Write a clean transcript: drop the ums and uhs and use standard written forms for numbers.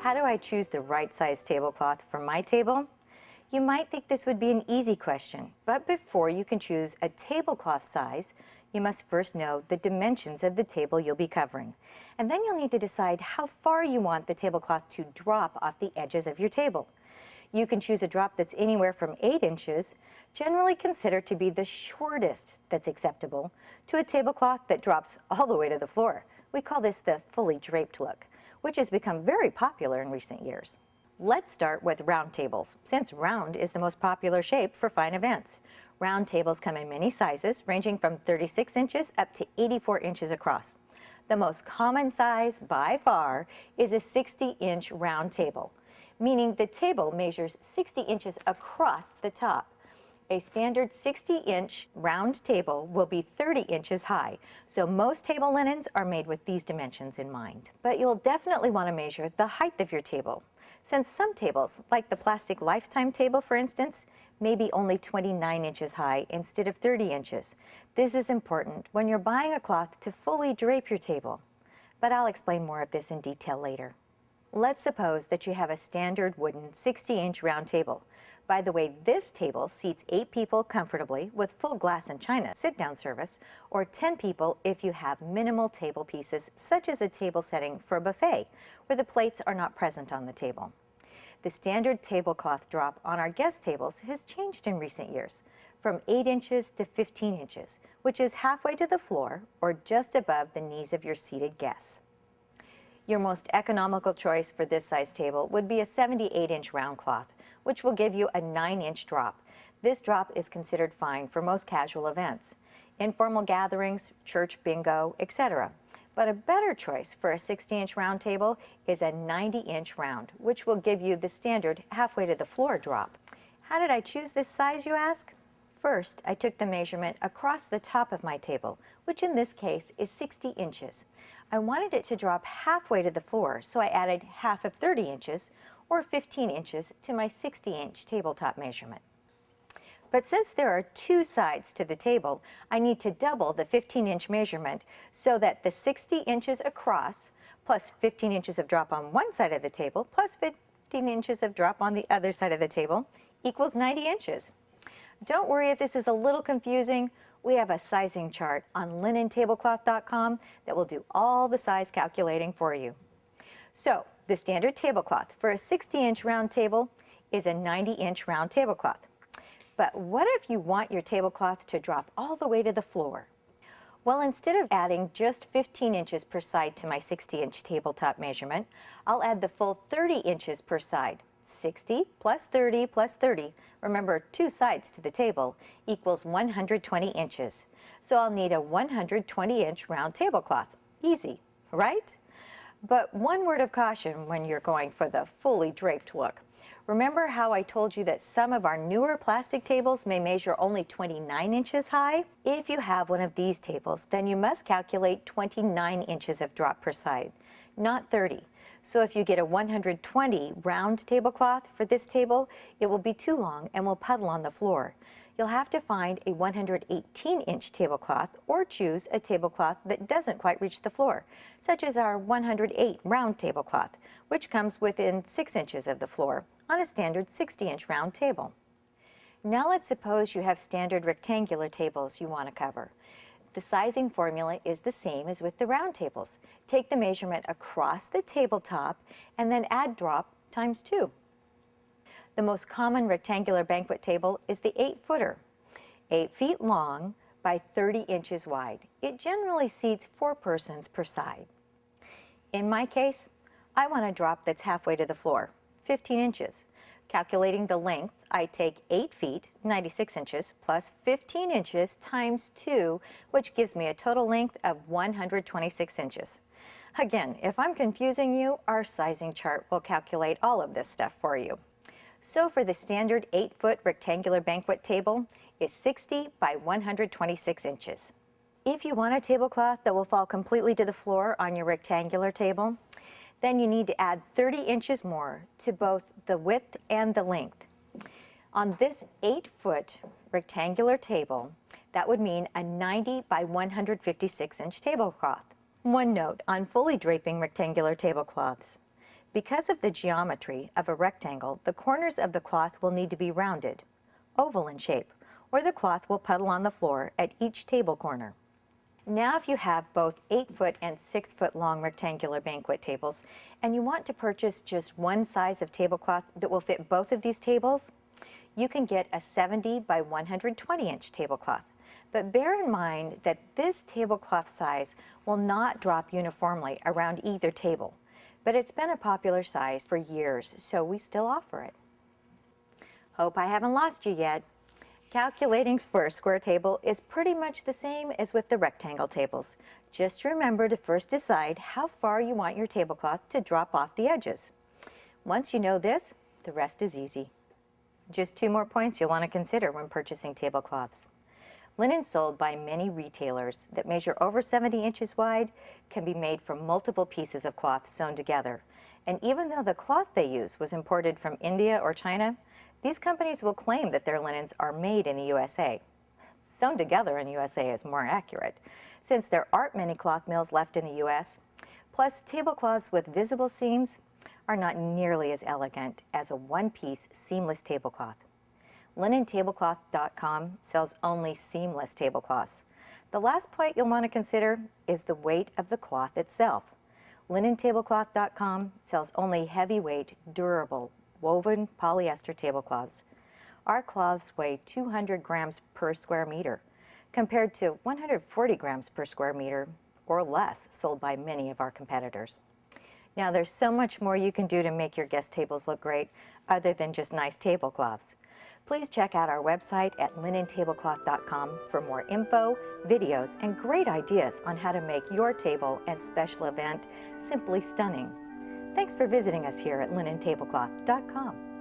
How do I choose the right size tablecloth for my table? You might think this would be an easy question, but before you can choose a tablecloth size, you must first know the dimensions of the table you'll be covering. And then you'll need to decide how far you want the tablecloth to drop off the edges of your table. You can choose a drop that's anywhere from 8 inches, generally considered to be the shortest that's acceptable, to a tablecloth that drops all the way to the floor. We call this the fully draped look, which has become very popular in recent years. Let's start with round tables, since round is the most popular shape for fine events. Round tables come in many sizes, ranging from 36 inches up to 84 inches across. The most common size, by far, is a 60-inch round table, meaning the table measures 60 inches across the top. A standard 60-inch round table will be 30 inches high, so most table linens are made with these dimensions in mind. But you'll definitely want to measure the height of your table, since some tables, like the plastic Lifetime table for instance, may be only 29 inches high instead of 30 inches. This is important when you're buying a cloth to fully drape your table, but I'll explain more of this in detail later. Let's suppose that you have a standard wooden 60-inch round table. By the way, this table seats 8 people comfortably with full glass and china sit-down service, or 10 people if you have minimal table pieces, such as a table setting for a buffet, where the plates are not present on the table. The standard tablecloth drop on our guest tables has changed in recent years, from 8 inches to 15 inches, which is halfway to the floor or just above the knees of your seated guests. Your most economical choice for this size table would be a 78-inch round cloth, which will give you a 9-inch drop. This drop is considered fine for most casual events, informal gatherings, church bingo, etc. But a better choice for a 60-inch round table is a 90-inch round, which will give you the standard halfway to the floor drop. How did I choose this size, you ask? First, I took the measurement across the top of my table, which in this case is 60 inches. I wanted it to drop halfway to the floor, so I added half of 30 inches, or 15 inches, to my 60-inch tabletop measurement. But since there are 2 sides to the table, I need to double the 15-inch measurement so that the 60 inches across, plus 15 inches of drop on one side of the table, plus 15 inches of drop on the other side of the table, equals 90 inches. Don't worry if this is a little confusing. We have a sizing chart on LinenTablecloth.com that will do all the size calculating for you. So, the standard tablecloth for a 60-inch round table is a 90-inch round tablecloth. But what if you want your tablecloth to drop all the way to the floor? Well, instead of adding just 15 inches per side to my 60-inch tabletop measurement, I'll add the full 30 inches per side. 60 plus 30 plus 30, remember 2 sides to the table, equals 120 inches. So I'll need a 120-inch round tablecloth. Easy, right? But one word of caution when you're going for the fully draped look. Remember how I told you that some of our newer plastic tables may measure only 29 inches high? If you have one of these tables, then you must calculate 29 inches of drop per side, not 30. So if you get a 120 round tablecloth for this table, it will be too long and will puddle on the floor. You'll have to find a 118-inch tablecloth or choose a tablecloth that doesn't quite reach the floor, such as our 108 round tablecloth, which comes within 6 inches of the floor on a standard 60-inch round table. Now let's suppose you have standard rectangular tables you want to cover. The sizing formula is the same as with the round tables. Take the measurement across the tabletop and then add drop times 2. The most common rectangular banquet table is the 8-footer, 8 feet long by 30 inches wide. It generally seats 4 persons per side. In my case, I want a drop that's halfway to the floor, 15 inches. Calculating the length, I take 8 feet, 96 inches, plus 15 inches times 2, which gives me a total length of 126 inches. Again, if I'm confusing you, our sizing chart will calculate all of this stuff for you. So for the standard 8-foot rectangular banquet table is 60 by 126 inches. If you want a tablecloth that will fall completely to the floor on your rectangular table, then you need to add 30 inches more to both the width and the length. On this 8-foot rectangular table, that would mean a 90 by 156 inch tablecloth. One note on fully draping rectangular tablecloths. Because of the geometry of a rectangle, the corners of the cloth will need to be rounded, oval in shape, or the cloth will puddle on the floor at each table corner. Now if you have both 8-foot and 6-foot long rectangular banquet tables and you want to purchase just one size of tablecloth that will fit both of these tables, you can get a 70 by 120 inch tablecloth. But bear in mind that this tablecloth size will not drop uniformly around either table. But it's been a popular size for years, so we still offer it. Hope I haven't lost you yet. Calculating for a square table is pretty much the same as with the rectangle tables. Just remember to first decide how far you want your tablecloth to drop off the edges. Once you know this, the rest is easy. Just 2 more points you'll want to consider when purchasing tablecloths. Linen sold by many retailers that measure over 70 inches wide can be made from multiple pieces of cloth sewn together. And even though the cloth they use was imported from India or China, these companies will claim that their linens are made in the USA. Sewn together in USA is more accurate, since there aren't many cloth mills left in the US. Plus, tablecloths with visible seams are not nearly as elegant as a one-piece seamless tablecloth. LinenTablecloth.com sells only seamless tablecloths. The last point you'll want to consider is the weight of the cloth itself. LinenTablecloth.com sells only heavyweight, durable, woven polyester tablecloths. Our cloths weigh 200 grams per square meter, compared to 140 grams per square meter or less sold by many of our competitors. Now there's so much more you can do to make your guest tables look great other than just nice tablecloths. Please check out our website at LinenTablecloth.com for more info, videos, and great ideas on how to make your table and special event simply stunning. Thanks for visiting us here at LinenTablecloth.com.